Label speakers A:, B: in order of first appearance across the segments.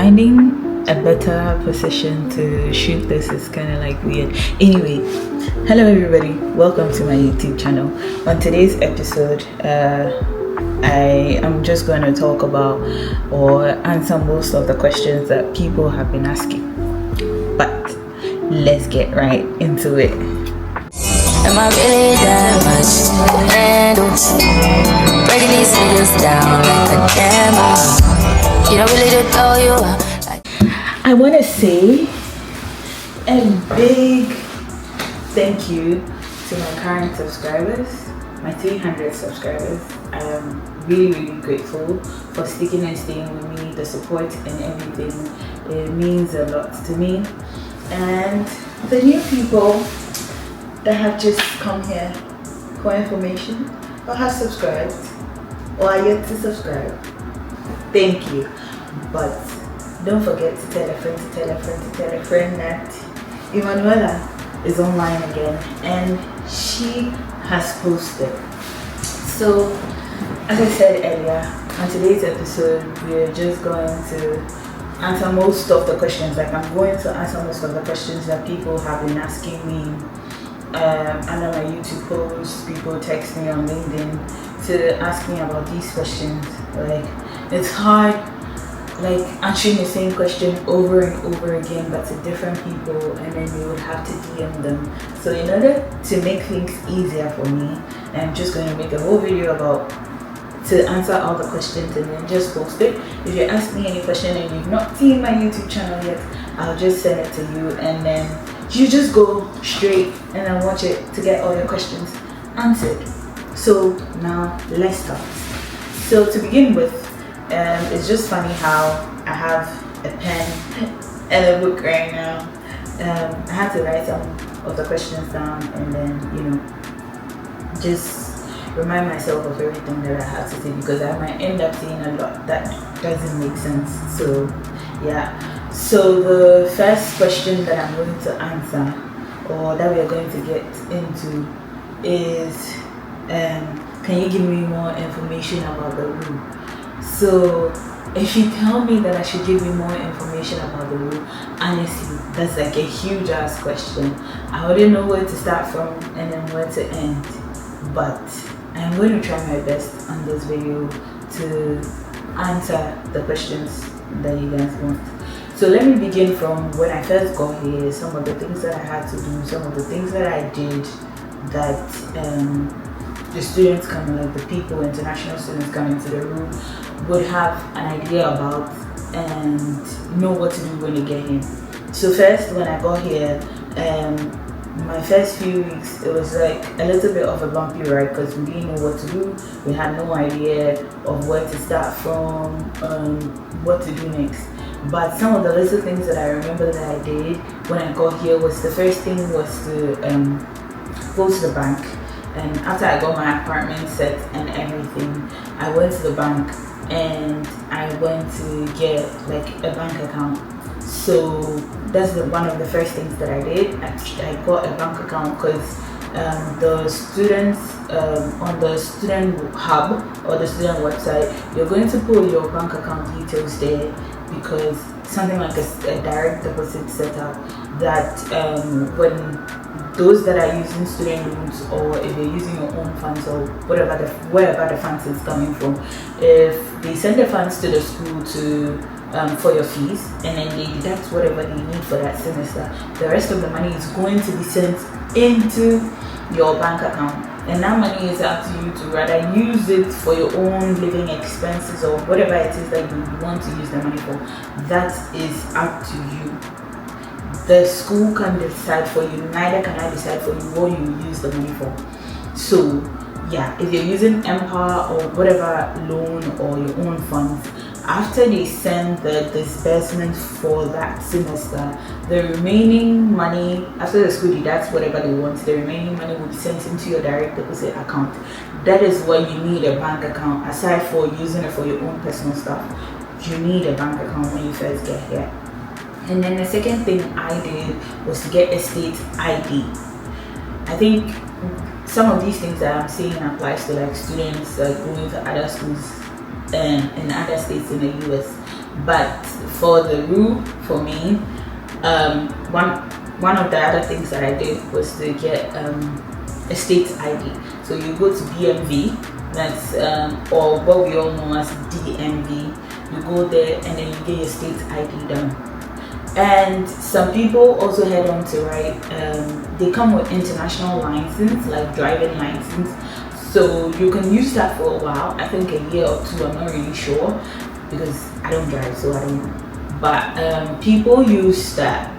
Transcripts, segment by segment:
A: finding a better position to shoot this is kind of like weird. Anyway, hello everybody, welcome to my YouTube channel. On today's episode, I am just going to talk about or answer most of the questions that people have been asking. But let's get right into it.
B: Am I really that much to handle? Breaking these niggas down like a camel. You don't really know you are.
A: I want to say a big thank you to my current subscribers, my 300 subscribers. I am really grateful for sticking and staying with me, the support and everything. It means a lot to me. And the new people that have just come here for information or have subscribed or are yet to subscribe, thank you. But don't forget to tell a friend to tell a friend to tell a friend that Emanuela is online again and she has posted. So as I said earlier, on today's episode we're just going to answer most of the questions. Like I'm going to answer most of the questions that people have been asking me under my YouTube posts. People text me on LinkedIn to ask me about these questions. Like it's hard like answering the same question over and over again but to different people, and then you would have to DM them. So in order to make things easier for me, I'm just going to make a whole video about to answer all the questions and then just post it. If you ask me any question and you've not seen my YouTube channel yet, I'll just send it to you and then you just go straight and then watch it to get all your questions answered. So now let's start. So to begin with, it's just funny how I have a pen and a book right now. I had to write some of the questions down and then, just remind myself of everything that I have to say, because I might end up saying a lot that doesn't make sense. So yeah. So the first question that I'm going to answer, or that we are going to get into, is can you give me more information about the Roux? So if you tell me that I should give you more information about the Roux, honestly, that's like a huge ass question. I wouldn't know where to start from and then where to end. But I'm going to try my best on this video to answer the questions that you guys want. So let me begin from when I first got here, some of the things that I had to do, some of the things that I did that the students coming, like the people, international students coming to the Roux, would have an idea about and know what to do when they get here. So first, when I got here, my first few weeks, it was like a little bit of a bumpy ride because we didn't know what to do. We had no idea of where to start from, what to do next. But some of the little things that I remember that I did when I got here was, the first thing was to go to the bank. And after I got my apartment set and everything, I went to the bank and I went to get like a bank account. So that's one of the first things that I did. I got a bank account because the students on the student hub or the student website, you're going to put your bank account details there, because something like a direct deposit setup that when those that are using student loans, or if they're using your own funds or wherever the funds is coming from, if they send the funds to the school to for your fees and then they deduct whatever they need for that semester, the rest of the money is going to be sent into your bank account, and that money is up to you to rather use it for your own living expenses or whatever it is that you want to use the money for. That is up to you. The school can decide for you, neither can I decide for you what you use the money for. So yeah, if you're using Empower or whatever loan or your own funds, after they send the disbursement for that semester, the remaining money, after the school deducts whatever they want, the remaining money will be sent into your direct deposit account. That is why you need a bank account. Aside for using it for your own personal stuff, you need a bank account when you first get here. And then the second thing I did was to get a state ID. I think some of these things that I'm saying applies to like students going to other schools in other states in the US. But for the Roux for Maine, one of the other things that I did was to get a state ID. So you go to BMV, that's or what we all know as DMV. You go there and then you get your state ID done. And some people also head on to they come with international license, like driving license. So you can use that for a while. I think a year or two. I'm not really sure because I don't drive, so I don't know. But people use that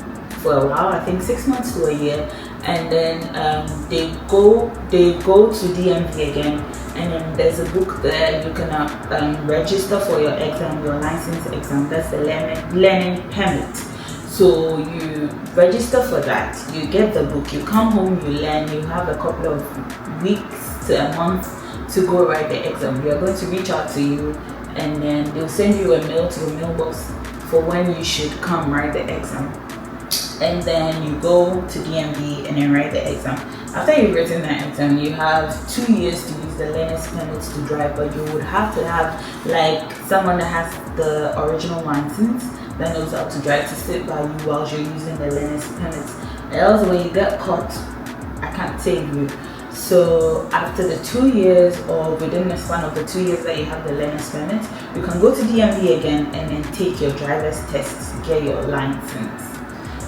A: for a while. I think 6 months to a year, and then they go to DMV again, and then there's a book there you can register for your exam, your license exam. That's the learning permit. So you register for that, you get the book, you come home, you learn, you have a couple of weeks to a month to go write the exam. We are going to reach out to you, and then they'll send you a mail to your mailbox for when you should come write the exam. And then you go to DMV and then write the exam. After you've written the exam, you have 2 years to use the learner's permit to drive, but you would have to have like someone that has the original license that knows how to drive to sit by you while you're using the learner's permit. And also when you get caught, I can't save you. So after the 2 years, or within the span of the 2 years that you have the learner's permit, you can go to DMV again and then take your driver's test to get your license.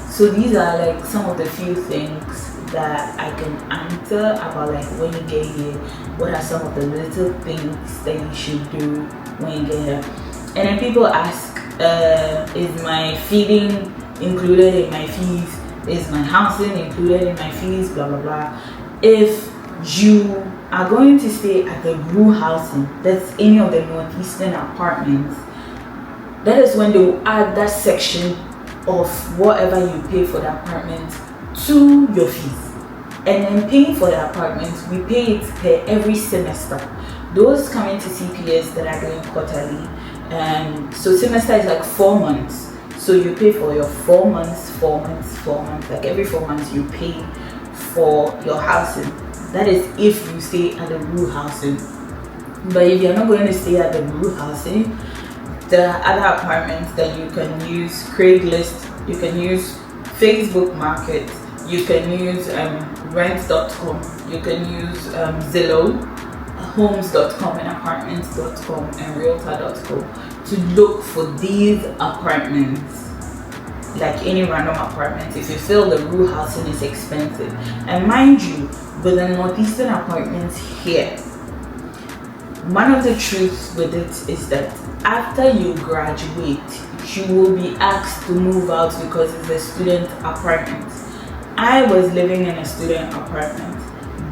A: So these are like some of the few things that I can answer about like when you get here. What are some of the little things that you should do when you get here? And then people ask, is my feeding included in my fees? Is my housing included in my fees? Blah blah blah. If you are going to stay at the Roux housing, that's any of the Northeastern apartments, that is when they will add that section of whatever you pay for the apartment to your fees. And then paying for the apartment, we pay it per every semester. Those come into CPS that are doing quarterly. So semester is like 4 months. So you pay for your 4 months, 4 months, 4 months. Like every 4 months you pay for your housing. That is if you stay at the Roux housing. But if you're not going to stay at the Roux housing, the other apartments that you can use Craigslist, you can use Facebook Market, you can use rent.com, you can use Zillow, homes.com and apartments.com and realtor.com to look for these apartments, like any random apartment. If you feel the Roux housing is expensive, and mind you, with the Northeastern apartments here, one of the truths with it is that after you graduate, you will be asked to move out because it's a student apartment. I was living in a student apartment,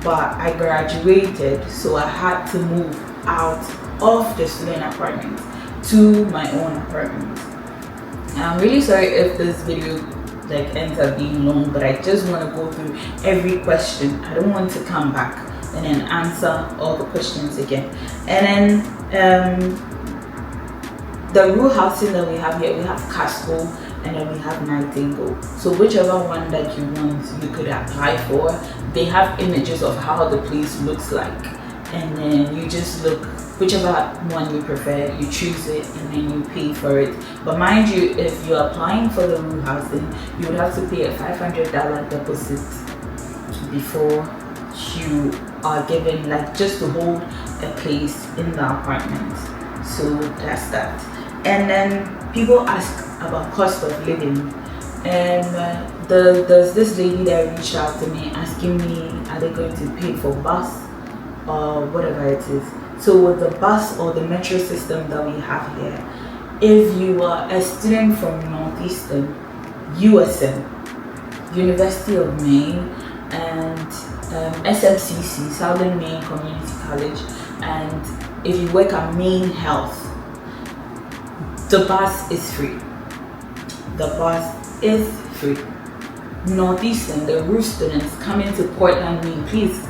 A: but I graduated, so I had to move out of the student apartment to my own apartment. I'm really sorry if this video like ends up being long, but I just want to go through every question. I don't want to come back and then answer all the questions again. And then the Roux housing that we have here, we have Casco and then we have Nightingale. So whichever one that you want, you could apply for. They have images of how the place looks like, and then you just look, whichever one you prefer, you choose it and then you pay for it. But mind you, if you're applying for the Roux housing, you would have to pay a $500 deposit before you are given, like, just to hold a place in the apartment. So that's that. And then people ask about cost of living, and there's this lady that reached out to me asking me, are they going to pay for bus or whatever it is. So with the bus or the metro system that we have here, if you are a student from Northeastern, USM, University of Maine, and SMCC, Southern Maine Community College, and if you work at Maine Health, the bus is free. The bus is free. Northeastern, the Roux students coming to Portland, Maine, please,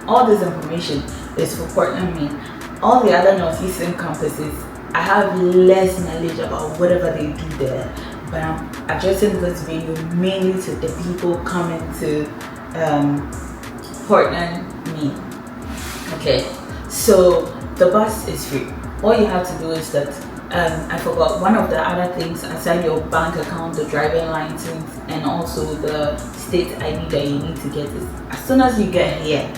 A: all this information is for Portland, Maine. All the other Northeastern campuses, I have less knowledge about whatever they do there, but I'm addressing this video mainly to the people coming to Portland, Maine. Okay, so the bus is free. All you have to do is that I forgot, one of the other things aside your bank account, the driving license, and also the state ID that you need to get is, as soon as you get here,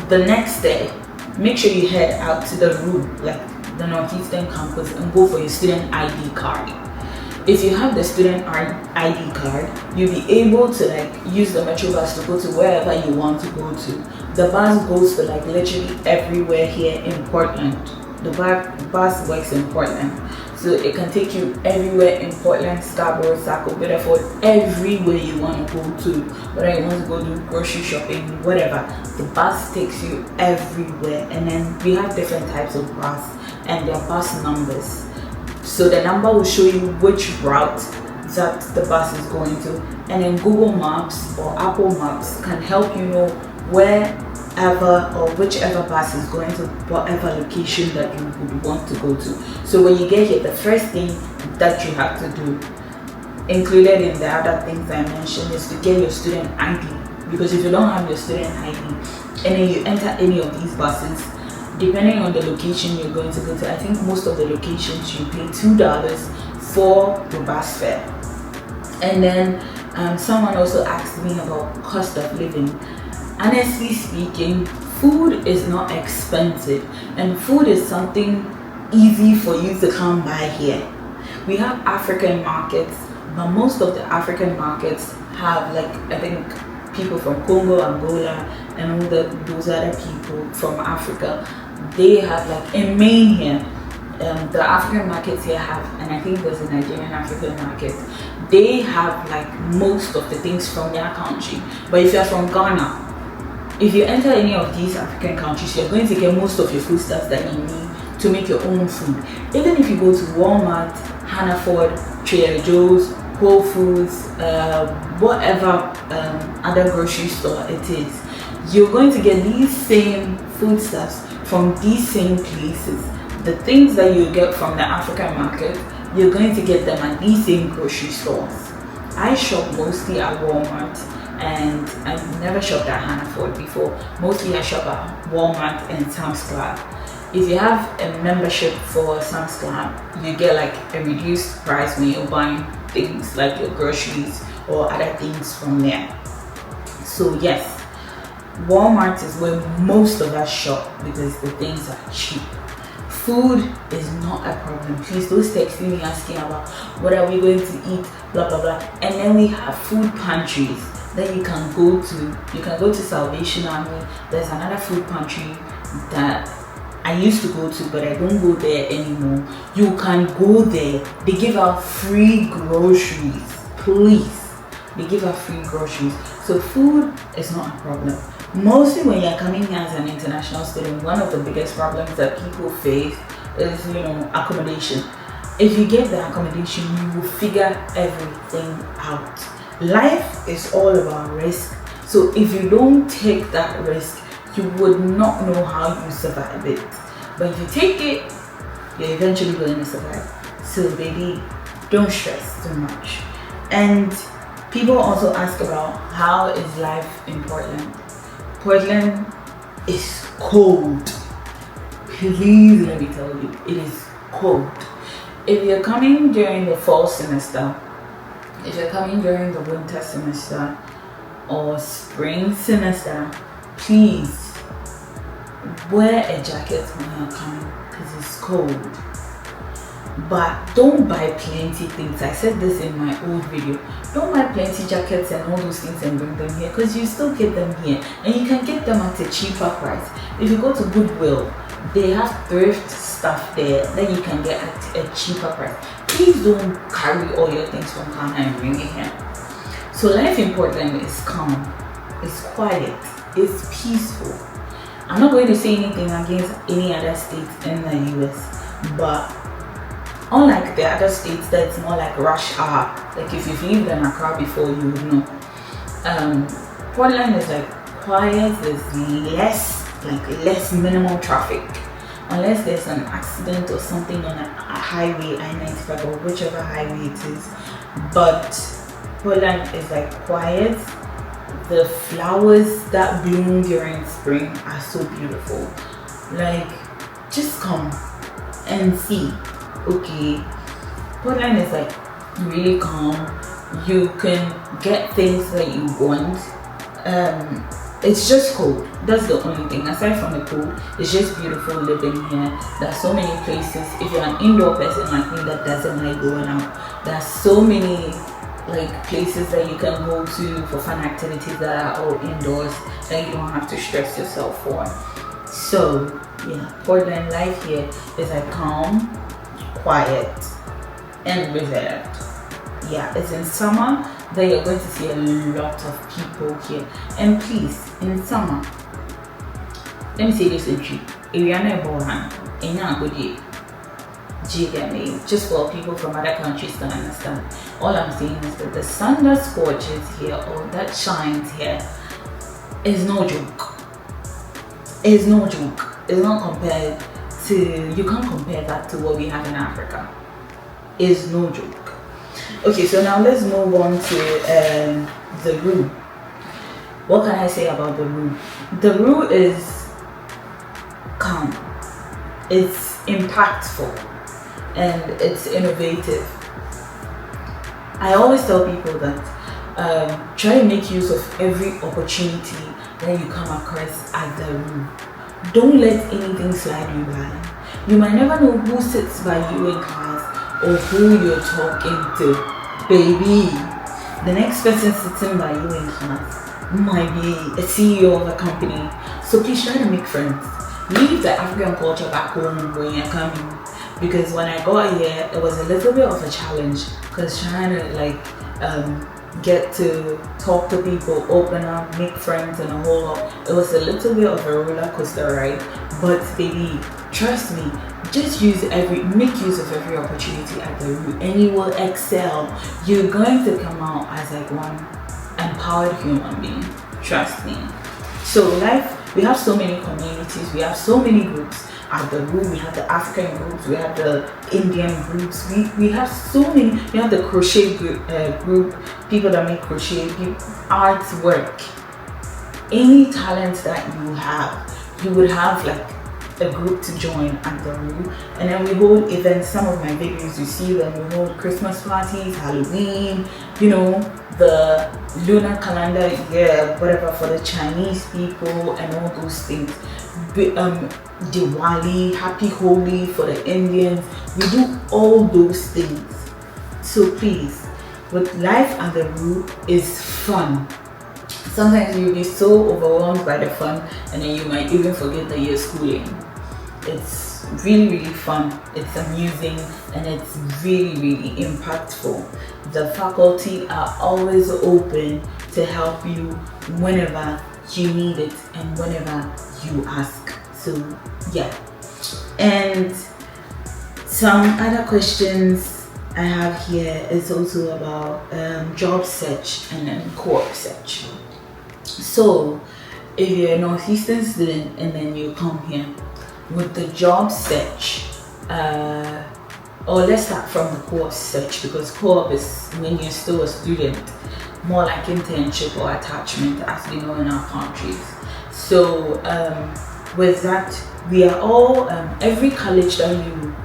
A: the next day, make sure you head out to the Roux, like the Northeastern campus, and go for your student ID card. If you have the student ID card, you'll be able to like use the metro bus to go to wherever you want to go to. The bus goes to like literally everywhere here in Portland. The bus works in Portland, so it can take you everywhere in Portland, Scarborough, Saco, Bedford, everywhere you want to go to. Whether you want to go do grocery shopping, whatever, the bus takes you everywhere. And then we have different types of bus and their bus numbers. So the number will show you which route that the bus is going to, and then Google Maps or Apple Maps can help you know wherever or whichever bus is going to whatever location that you would want to go to. So when you get here, the first thing that you have to do, included in the other things I mentioned, is to get your student ID. Because if you don't have your student ID and then you enter any of these buses, depending on the location you're going to go to, I think most of the locations you pay $2 for the bus fare. And then someone also asked me about cost of living. Honestly speaking, food is not expensive, and food is something easy for you to come by here. We have African markets, but most of the African markets have, like, I think people from Congo, Angola, and all those other people from Africa. They have, like, in Maine here, the African markets here have, and I think there's a Nigerian African market, they have like most of the things from their country. But if you're from Ghana, if you enter any of these African countries, you're going to get most of your foodstuffs that you need to make your own food. Even if you go to Walmart, Hannaford, Trader Joe's, Whole Foods, whatever other grocery store it is, you're going to get these same foodstuffs from these same places. The things that you get from the African market, you're going to get them at these same grocery stores. I shop mostly at Walmart, and I've never shopped at Hannaford before. Mostly I shop at Walmart and Sam's Club. If you have a membership for Sam's Club, you get like a reduced price when you're buying things like your groceries or other things from there. So yes, Walmart is where most of us shop because the things are cheap. Food is not a problem. Please don't text me asking about what are we going to eat, blah blah blah. And then we have food pantries that you can go to. You can go to Salvation Army. There's another food pantry that I used to go to, but I don't go there anymore. You can go there. They give out free groceries. Please, they give out free groceries. So food is not a problem. Mostly when you're coming here as an international student, one of the biggest problems that people face is, accommodation. If you get the accommodation, you will figure everything out. Life is all about risk. So if you don't take that risk, you would not know how you survive it. But if you take it, you're eventually going to survive. So baby, don't stress too much. And people also ask about how is life in Portland. Portland is cold. Please let me tell you, it is cold. If you're coming during the fall semester, if you're coming during the winter semester or spring semester, please wear a jacket when you're coming because it's cold. But don't buy plenty things. I said this in my old video. Don't buy plenty jackets and all those things and bring them here, because you still get them here and you can get them at a cheaper price. If you go to Goodwill, they have thrift stuff there that you can get at a cheaper price. Please don't carry all your things from Ghana and bring it here. So life in Portland is calm, it's quiet, it's peaceful. I'm not going to say anything against any other states in the US, but unlike the other states that's more like rush hour, like if you've lived in Accra before, you would know. Portland is like quiet, there's less minimal traffic. Unless there's an accident or something on a highway, I-95 or whichever highway it is. But Portland is like quiet. The flowers that bloom during spring are so beautiful. Like, just come. and see, okay, Portland is like really calm. You can get things that you want. It's just cold. That's the only thing. Aside from the cold, it's just beautiful living here. There's so many places. If you're an indoor person like me that doesn't like going out, there's so many like places that you can go to for fun activities that are all indoors that you don't have to stress yourself for. So yeah, Portland life here is like calm, quiet, and reserved. Yeah, it's in summer that you're going to see a lot of people here. And please, in summer, let me say this with you. Ariana Bohan, do you get me? Just for people from other countries to understand. All I'm saying is that the sun that scorches here or that shines here is no joke. It's no joke. It's not compared to, you can't compare that to what we have in Africa. It's no joke. Okay, so now let's move on to the Roux. What can I say about the Roux? The Roux is calm, it's impactful, and it's innovative. I always tell people that try to make use of every opportunity that you come across at the Roux. Don't let anything slide you by. You might never know who sits by you in class or who you're talking to. Baby, the next person sitting by you in class might be a CEO of a company. So please try to make friends. Leave the African culture back home when you're coming. Because when I got here, it was a little bit of a challenge. Because trying to get to talk to people, open up, make friends and a whole lot. It was a little bit of a roller coaster ride. But baby, trust me, just make use of every opportunity at the Roux and you will excel. You're going to come out as like one empowered human being. Trust me. So we have so many communities, we have so many groups at the Roux. We have the African groups, we have the Indian groups, we have so many. We have the crochet group, people that make crochet, artwork. Any talent that you have, you would have like a group to join at the Roux. And then we hold events. Some of my videos you see them, we hold Christmas parties, Halloween, the lunar calendar year, whatever, for the Chinese people and all those things. Diwali, Happy Holi for the Indians. We do all those things. So please, with life at the Roux is fun. Sometimes you'll be so overwhelmed by the fun and then you might even forget that you're schooling. It's really, really fun, it's amusing, and it's really, really impactful. The faculty are always open to help you whenever you need it and whenever you ask. So yeah. And some other questions I have here is also about job search and then co-op search. So if you're a Northeastern student and then you come here with the job search, or let's start from the co-op search, because co-op is when you're still a student, more like internship or attachment as we know in our countries. So with that, we are all, every college that you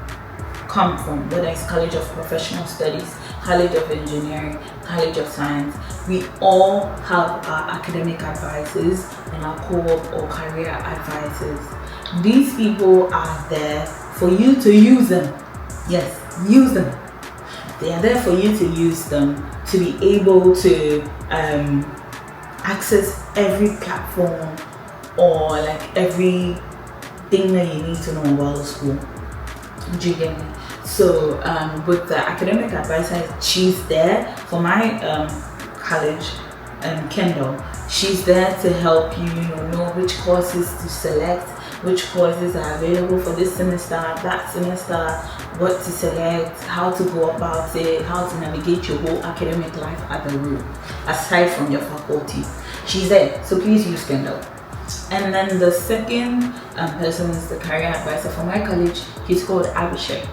A: come from, whether it's College of Professional Studies, College of Engineering, College of Science, we all have our academic advisors and our co-op or career advisors. These people are there for you to use them. Yes, use them. They are there for you to use them to be able to access every platform or like every thing that you need to know about the school. Do you get me? So with the academic advisor, she's there for my college, Kendall. She's there to help you, know which courses to select, which courses are available for this semester, that semester, what to select, how to go about it, how to navigate your whole academic life at the Roux, aside from your faculty. She's there, so please use Kendall. And then the second person is the career advisor for my college. He's called Abhishek.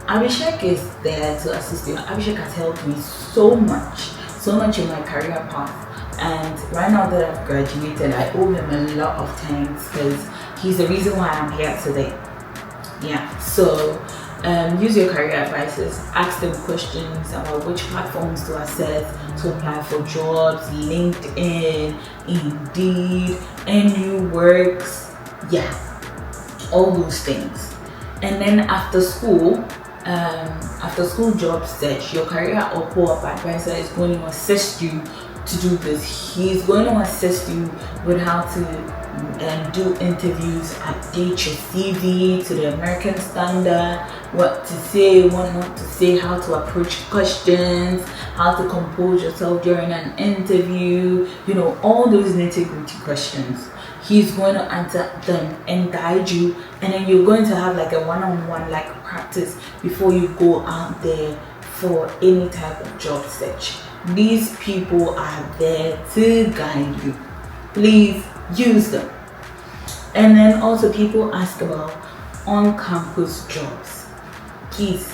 A: Abhishek is there to assist you. Abhishek has helped me so much in my career path. And right now that I've graduated, I owe him a lot of thanks because he's the reason why I'm here today. Yeah, so use your career advisors, ask them questions about which platforms to access to apply for jobs, LinkedIn, Indeed, NU Works, yeah, all those things. And then after school job search, your career or co-op advisor is going to assist you to do this. He's going to assist you with how to do interviews, update your CV to the American standard, what to say, what not to say, how to approach questions, how to compose yourself during an interview, all those nitty-gritty questions. He's going to answer them and guide you, and then you're going to have like a one-on-one like practice before you go out there for any type of job search. These people are there to guide you. Please use them. And then also people ask about on-campus jobs. Please,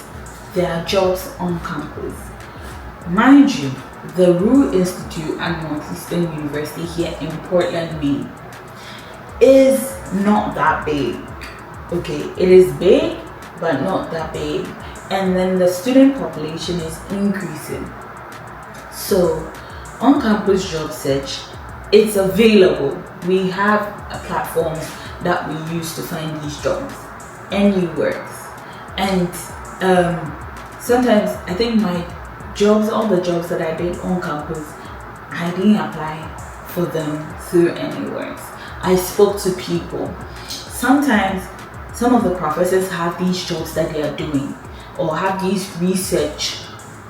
A: there are jobs on campus. Mind you, the Roux Institute at Northeastern University here in Portland, Maine is not that big. Okay, it is big, but not that big. And then the student population is increasing. So on-campus job search, it's available. We have platforms that we use to find these jobs, NU Works, and sometimes I think my jobs, all the jobs that I did on campus, I didn't apply for them through NU Works. I spoke to people. Sometimes some of the professors have these jobs that they are doing, or have these research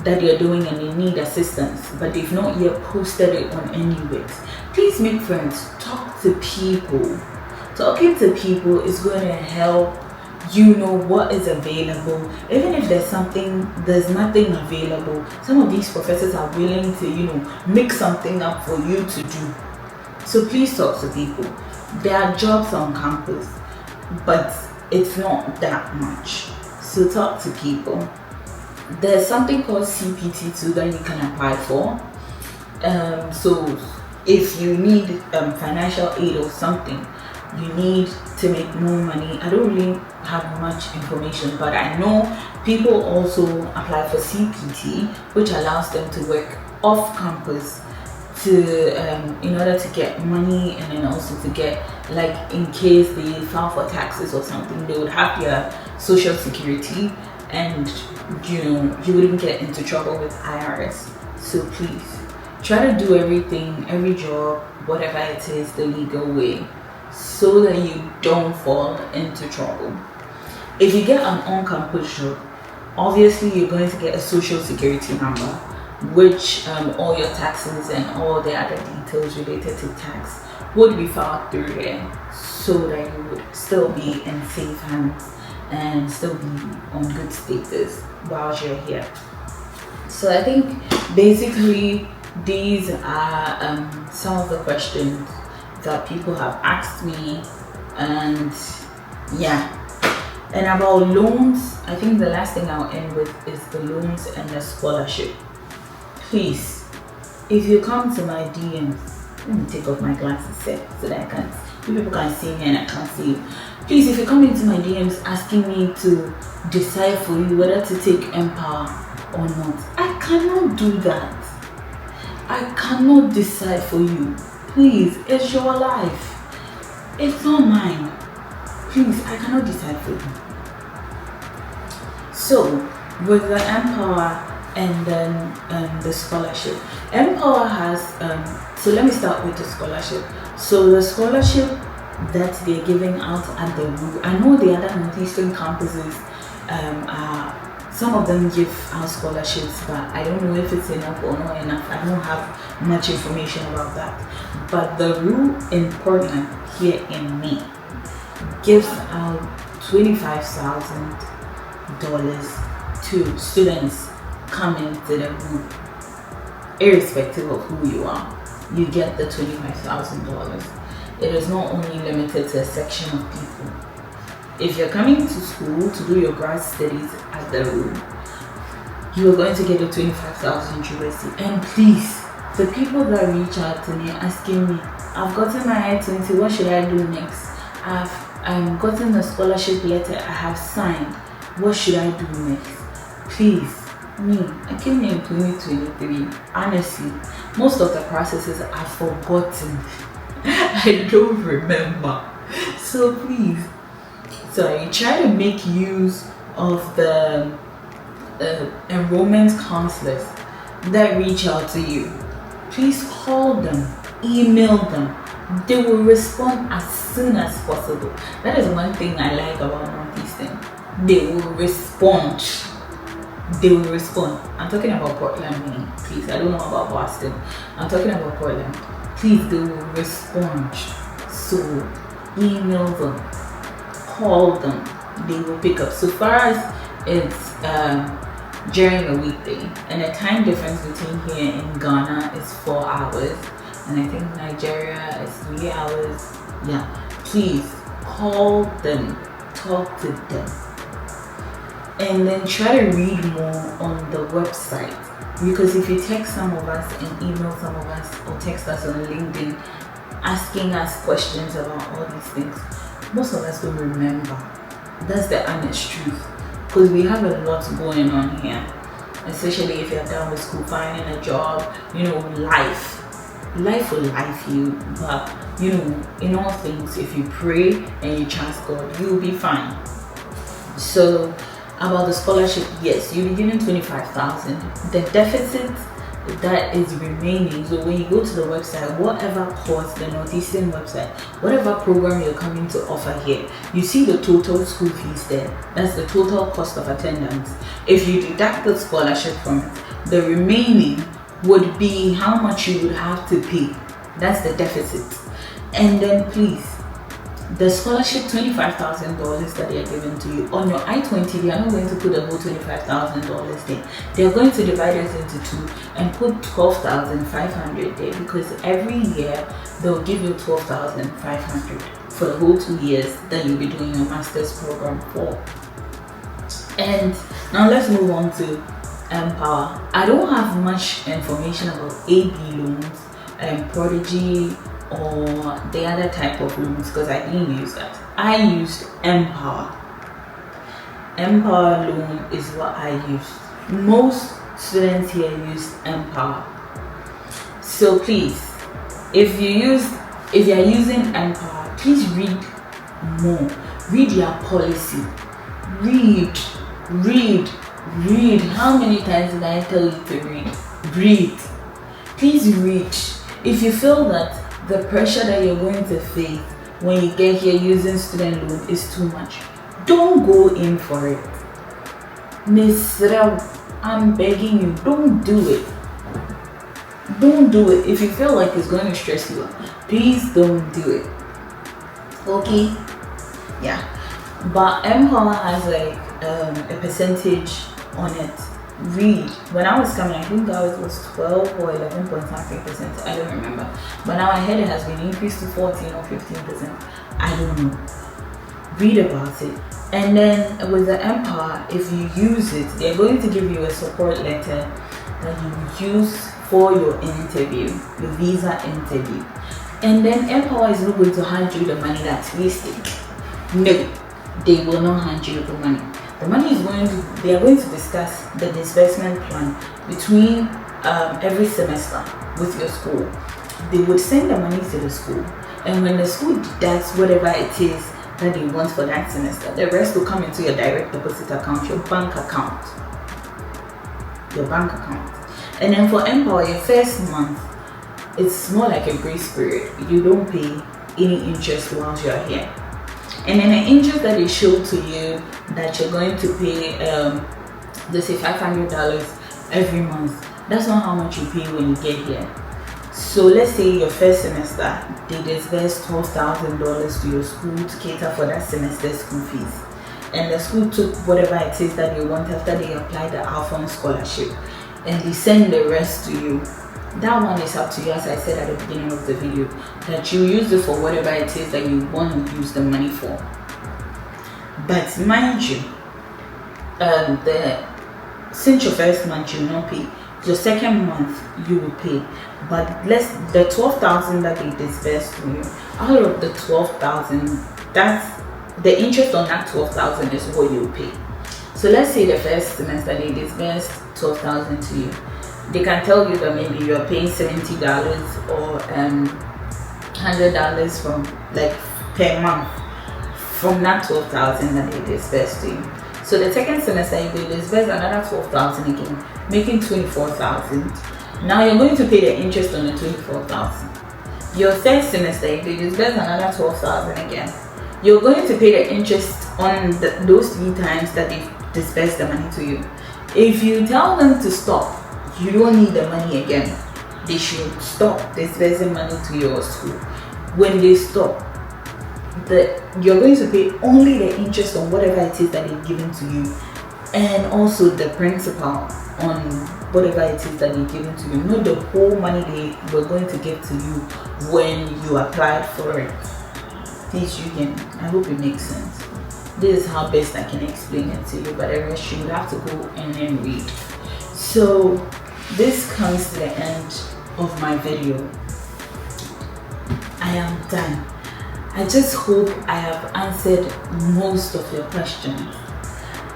A: that they are doing and they need assistance, but they've not yet posted it on NU Works. Please make friends, talk to people. Talking to people is going to help you know what is available. Even if there's nothing available, some of these professors are willing to, make something up for you to do. So please talk to people. There are jobs on campus, but it's not that much. So talk to people. There's something called CPT2 that you can apply for. So if you need financial aid or something, you need to make more money. I don't really have much information, but I know people also apply for CPT, which allows them to work off campus in order to get money, and then also to get, like, in case they file for taxes or something, they would have their social security, and you wouldn't get into trouble with IRS. So please try to do everything, every job, whatever it is, the legal way, so that you don't fall into trouble. If you get an on-campus job, obviously you're going to get a social security number, which all your taxes and all the other details related to tax would be filed through there, so that you would still be in safe hands and still be on good status while you're here. So I think basically these are some of the questions that people have asked me, and yeah. And about loans, I think the last thing I'll end with is the loans and the scholarship. Please, if you come to my DMs, let me take off my glasses so that people can see me and I can't see you. Please, if you come into my DMs asking me to decide for you whether to take Empower or not, I cannot do that. I cannot decide for you. Please, it's your life. It's not mine. Please, I cannot decide for you. So, with the Empower and then the scholarship, Empower has, so let me start with the scholarship. So the scholarship that they're giving out at the Roux, I know the other Northeastern campuses, some of them give out scholarships, but I don't know if it's enough or not enough. I don't have much information about that. But the Roux in Portland, here in Maine, gives out $25,000 to students coming to the Roux. Irrespective of who you are, you get the $25,000. It is not only limited to a section of people. If you're coming to school to do your grad studies at the Roux, you are going to get a $25,000 USD. And please, the people that reach out to me asking me, I've gotten my I-20, what should I do next? I've I'm gotten the scholarship letter, I have signed. What should I do next? Please, me, I came here in 2023. Honestly, most of the processes I've forgotten. I don't remember. So please, so I try to make use of the enrollment counselors that reach out to you. Please call them, email them. They will respond as soon as possible. That is one thing I like about Northeastern. They will respond. They will respond. I'm talking about Portland, Maine. Please, I don't know about Boston. I'm talking about Portland. Please, they will respond. So, email them, call them. They will pick up. So far as it's during a weekday, and the time difference between here and Ghana is 4 hours, and I think Nigeria is 3 hours. Yeah, please call them, talk to them, and then try to read more on the website, because if you text some of us and email some of us or text us on LinkedIn asking us questions about all these things, most of us don't remember. That's the honest truth, because we have a lot going on here, especially if you're done with school, finding a job, life will life you. But in all things, if you pray and you trust God, you'll be fine. So about the scholarship, yes, you'll be given 25,000. The deficit that is remaining, so when you go to the website, whatever course, the Northeastern website, whatever program you're coming to offer here, you see the total school fees there. That's the total cost of attendance. If you deduct the scholarship from it, the remaining would be how much you would have to pay. That's the deficit. And then please, the scholarship, $25,000 that they are given to you on your I-20, they are not going to put the whole $25,000 there. They are going to divide it into two and put $12,500 there, because every year they'll give you $12,500 for the whole 2 years that you'll be doing your master's program for. And now let's move on to Empower. I don't have much information about AB loans and Prodigy or the other type of loans, because I didn't use that. I used Empower. Empower loan is what I used. Most students here use Empower. So please, if you are using Empower, please read more. Read your policy. Read. How many times did I tell you to read? Read. Please read. If you feel that the pressure that you're going to face when you get here using student loan is too much, don't go in for it. Miss Rao, I'm begging you, don't do it. Don't do it. If you feel like it's going to stress you out, please don't do it. Okay? Yeah. But Empower has like a percentage on it. Read. When I was coming, I think that was 12 or 11.5%. I don't remember. But now I heard it has been increased to 14 or 15%. I don't know. Read about it. And then with the Empower, if you use it, they're going to give you a support letter that you use for your interview, your visa interview. And then Empower is not going to hand you the money that's wasted. No, they will not hand you the money. The money is they are going to discuss the disbursement plan between every semester with your school. They would send the money to the school, and when the school does whatever it is that they want for that semester, the rest will come into your direct deposit account, your bank account. And then for Empower, your first month, it's more like a grace period. You don't pay any interest whilst you're here. And then the interest that they show to you that you're going to pay, they say $500 every month. That's not how much you pay when you get here. So let's say your first semester, they disburse $12,000 to your school to cater for that semester's school fees. And the school took whatever it is that they want after they apply the Alphonse scholarship, and they send the rest to you. That one is up to you, as I said at the beginning of the video, that you use it for whatever it is that you want to use the money for. But mind you, since your first month you will not pay, your second month you will pay. But the 12,000 that they disperse to you, out of the 12,000, that's the interest on that 12,000 is what you pay. So let's say the first semester they disbursed 12,000 to you. They can tell you that maybe you're paying $70 or $100 from like per month from that 12,000 that they disbursed to you. So the second semester you will disburse another 12,000 again, making 24,000. Now you're going to pay the interest on the 24,000. Your third semester if they disburse another 12,000 again, you're going to pay the interest on those 3 times that they've disbursed the money to you. If you tell them to stop, you don't need the money again. They should stop disbursing money to your school. When they stop, you're going to pay only the interest on whatever it is that they've given to you, and also the principal on whatever it is that they've given to you, not the whole money they were going to give to you when you applied for it. Please, I hope it makes sense. This is how best I can explain it to you, but the rest you would have to go and then read. So this comes to the end of my video. I am done. I just hope I have answered most of your questions.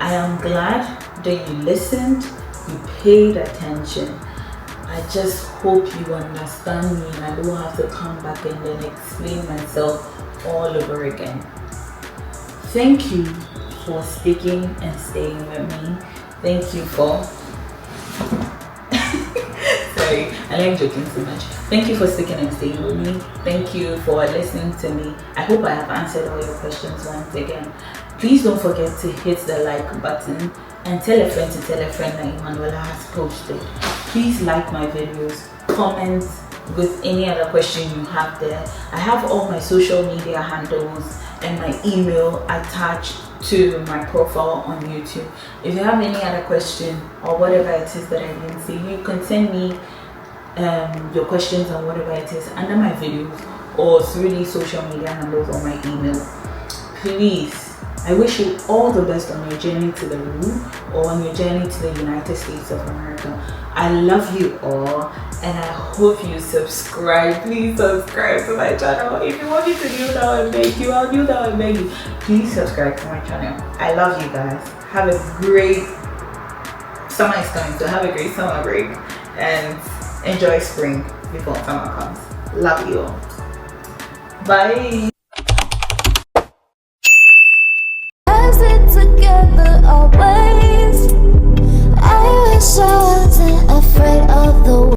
A: I am glad that you listened, you paid attention. I just hope you understand me and I don't have to come back and then explain myself all over again. Thank you for sticking and staying with me. Thank you for sorry, I like joking so much. Thank you for sticking and staying with me. Thank you for listening to me. I hope I have answered all your questions once again. Please don't forget to hit the like button and tell a friend that Emanuela has posted. Please like my videos, comment with any other question you have there. I have all my social media handles and my email attached to my profile on YouTube. If you have any other question or whatever it is that I didn't see, you can send me your questions on whatever it is under my videos or through these social media handles or my email. Please, I wish you all the best on your journey to the Roux or on your journey to the United States of America. I love you all and I hope you subscribe. Please subscribe to my channel. If you want me to do that, I beg you. I'll do that, I beg you. Please subscribe to my channel. I love you guys. Have a great summer is coming, so have a great summer break and enjoy spring before summer comes. Love you all. Bye.